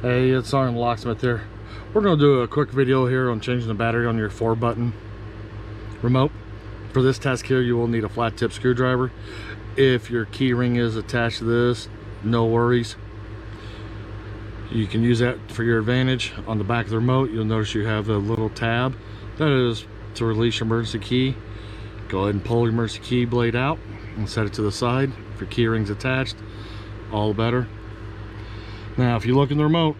Hey, it's Locksmith here. We're going to do a quick video here on changing the battery on your 4-button remote. For this task here, you will need a flat tip screwdriver. If your key ring is attached to this, no worries. You can use that for your advantage. On the back of the remote, you'll notice you have a little tab. That is to release your emergency key. Go ahead and pull your emergency key blade out and set it to the side. If your key ring's attached, all the better. Now, if you look in the remote,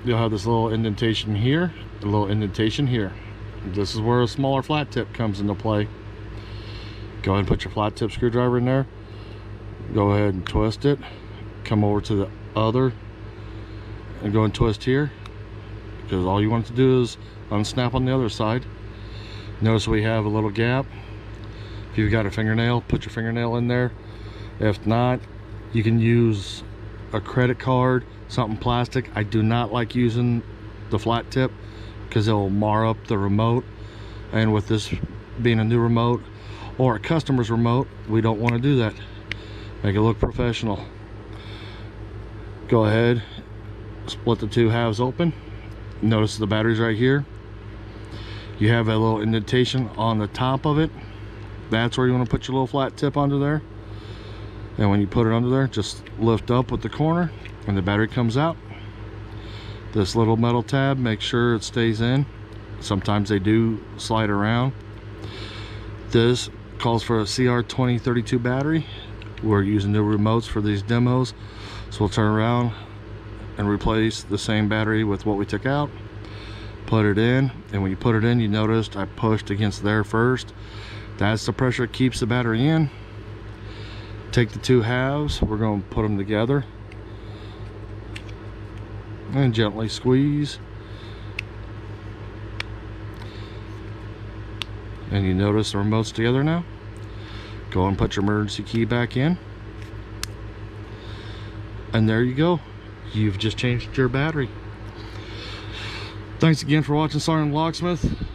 you'll have this little indentation here, a little indentation here. This is where a smaller flat tip comes into play. Go ahead and put your flat tip screwdriver in there. Go ahead and twist it. Come over to the other and go and twist here, because all you want it to do is unsnap on the other side. Notice we have a little gap. If you've got a fingernail, put your fingernail in there. If not, you can use a credit card, something plastic. I do not like using the flat tip because it will mar up the remote, and with this being a new remote or a customer's remote, we don't want to do that. Make it look professional. Go ahead, split the two halves open. Notice the battery's right here. You have a little indentation on the top of it. That's where you want to put your little flat tip under there. And when you put it under there, just lift up with the corner and the battery comes out. This little metal tab, make sure it stays in. Sometimes they do slide around. This calls for a CR2032 battery. We're using new remotes for these demos, so we'll turn around and replace the same battery with what we took out. Put it in, and when you put it in, you noticed I pushed against there first. That's the pressure that keeps the battery in. Take the two halves, we're going to put them together and gently squeeze, and you notice the remote's together now. Go and put your emergency key back in, and there you go. You've just changed your battery. Thanks again for watching SgtLocksmith.